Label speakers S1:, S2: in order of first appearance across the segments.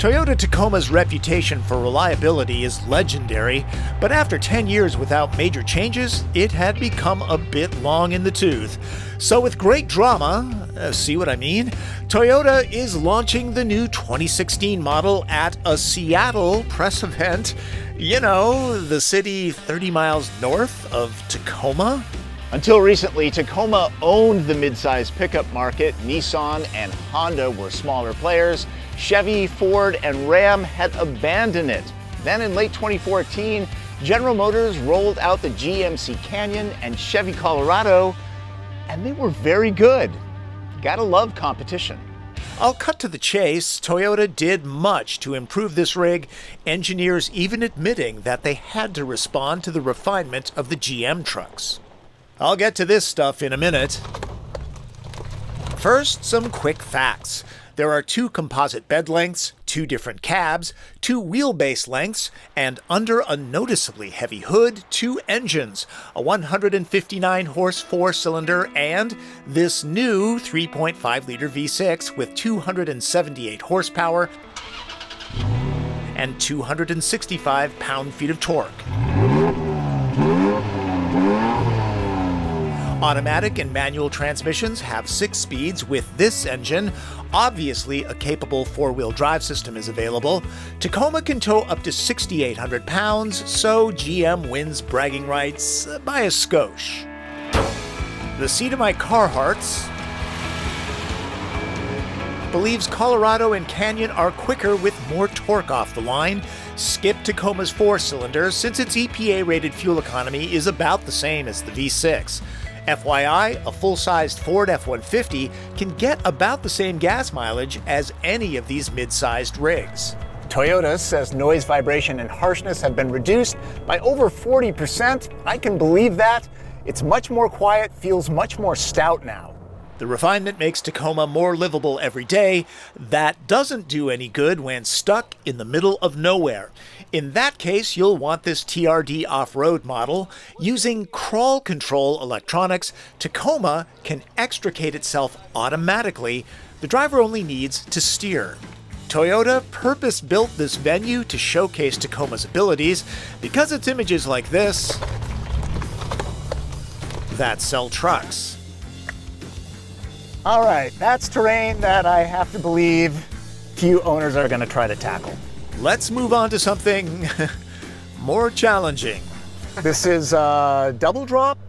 S1: Toyota Tacoma's reputation for reliability is legendary, but after 10 years without major changes, it had become a bit long in the tooth. So with great drama, see what I mean? Toyota is launching the new 2016 model at a Seattle press event. You know, the city 30 miles north of Tacoma.
S2: Until recently, Tacoma owned the midsize pickup market. Nissan and Honda were smaller players. Chevy, Ford, and Ram had abandoned it. Then in late 2014, General Motors rolled out the GMC Canyon and Chevy Colorado, and they were very good. Gotta love competition.
S1: I'll cut to the chase. Toyota did much to improve this rig, engineers even admitting that they had to respond to the refinement of the GM trucks. I'll get to this stuff in a minute. First, some quick facts. There are 2 composite bed lengths, 2 different cabs, 2 wheelbase lengths, and under a noticeably heavy hood, 2 engines, a 159-horse 4-cylinder, and this new 3.5-liter V6 with 278 horsepower and 265 pound-feet of torque. Automatic and manual transmissions have 6 speeds with this engine. Obviously, a capable 4-wheel drive system is available. Tacoma can tow up to 6,800 pounds, so GM wins bragging rights by a skosh. The seat of my Carhartts believes Colorado and Canyon are quicker with more torque off the line. Skip Tacoma's 4-cylinder since its EPA-rated fuel economy is about the same as the V6. FYI, a full-sized Ford F-150 can get about the same gas mileage as any of these mid-sized rigs.
S2: Toyota says noise, vibration, and harshness have been reduced by over 40%. I can believe that. It's much more quiet, feels much more stout now.
S1: The refinement makes Tacoma more livable every day. That doesn't do any good when stuck in the middle of nowhere. In that case, you'll want this TRD off-road model. Using crawl control electronics, Tacoma can extricate itself automatically. The driver only needs to steer. Toyota purpose-built this venue to showcase Tacoma's abilities because it's images like this that sell trucks.
S2: All right, that's terrain that I have to believe few owners are going to try to tackle.
S1: Let's move on to something more challenging.
S2: This is a double drop?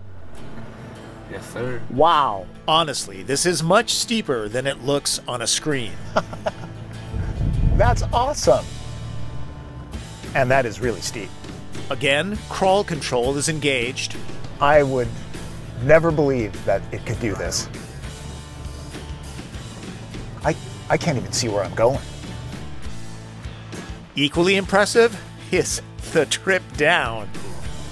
S3: Yes, sir.
S2: Wow.
S1: Honestly, this is much steeper than it looks on a screen.
S2: That's awesome. And that is really steep.
S1: Again, crawl control is engaged.
S2: I would never believe that it could do this. I can't even see where I'm going.
S1: Equally impressive is the trip down.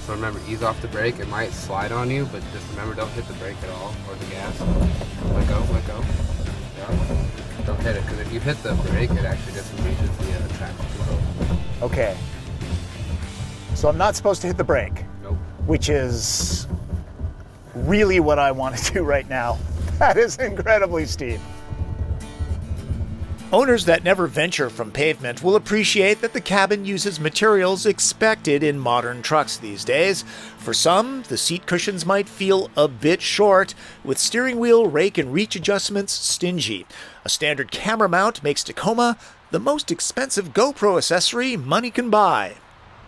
S3: So remember, ease off the brake. It might slide on you, but just remember, don't hit the brake at all, or the gas. Let go, let go. Yeah. Don't hit it, because if you hit the brake, it actually disengages the traction control.
S2: Okay. So I'm not supposed to hit the brake.
S3: Nope.
S2: Which is really what I want to do right now. That is incredibly steep.
S1: Owners that never venture from pavement will appreciate that the cabin uses materials expected in modern trucks these days. For some, the seat cushions might feel a bit short, with steering wheel, rake, and reach adjustments stingy. A standard camera mount makes Tacoma the most expensive GoPro accessory money can buy.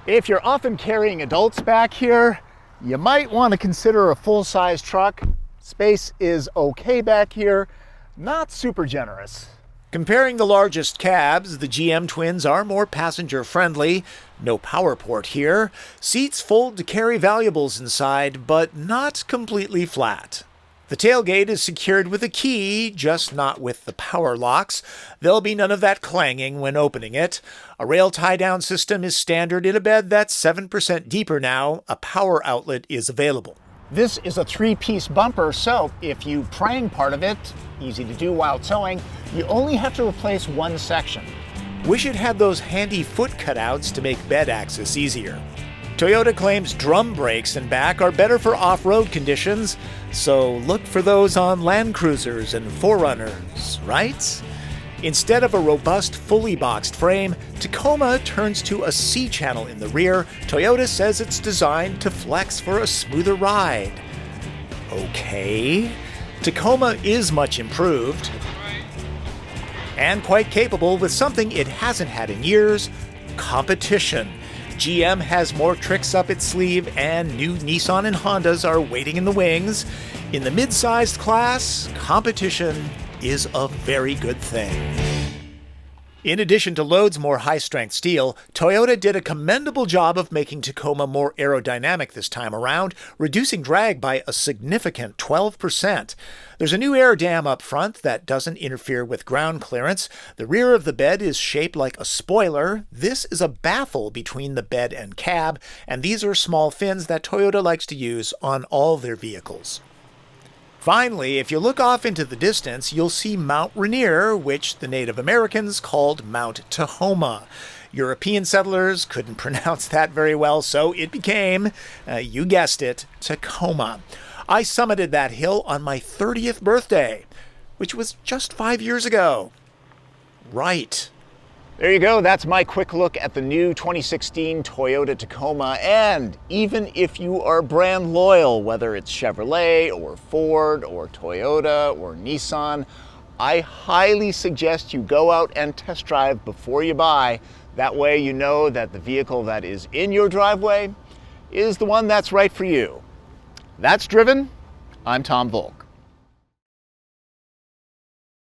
S2: If you're often carrying adults back here, you might want to consider a full-size truck. Space is okay back here, not super generous.
S1: Comparing the largest cabs, the GM twins are more passenger-friendly. No power port here. Seats fold to carry valuables inside, but not completely flat. The tailgate is secured with a key, just not with the power locks. There'll be none of that clanging when opening it. A rail tie-down system is standard in a bed that's 7% deeper now. A power outlet is available.
S2: This is a 3-piece bumper, so if you prang part of it, easy to do while towing, you only have to replace one section.
S1: Wish it had those handy foot cutouts to make bed access easier. Toyota claims drum brakes and back are better for off-road conditions, so look for those on Land Cruisers and 4Runners, right? Instead of a robust, fully boxed frame, Tacoma turns to a C-channel in the rear. Toyota says it's designed to flex for a smoother ride. Okay. Tacoma is much improved and quite capable with something it hasn't had in years: competition. GM has more tricks up its sleeve, and new Nissan and Hondas are waiting in the wings. In the mid-sized class, competition is a very good thing. In addition to loads more high-strength steel, Toyota did a commendable job of making Tacoma more aerodynamic this time around, reducing drag by a significant 12%. There's a new air dam up front that doesn't interfere with ground clearance. The rear of the bed is shaped like a spoiler. This is a baffle between the bed and cab, and these are small fins that Toyota likes to use on all their vehicles. Finally, if you look off into the distance, you'll see Mount Rainier, which the Native Americans called Mount Tahoma. European settlers couldn't pronounce that very well, so it became, you guessed it, Tacoma. I summited that hill on my 30th birthday, which was just 5 years ago. Right.
S2: There you go. That's my quick look at the new 2016 Toyota Tacoma. And even if you are brand loyal, whether it's Chevrolet or Ford or Toyota or Nissan, I highly suggest you go out and test drive before you buy. That way you know that the vehicle that is in your driveway is the one that's right for you. That's Driven. I'm Tom Volk.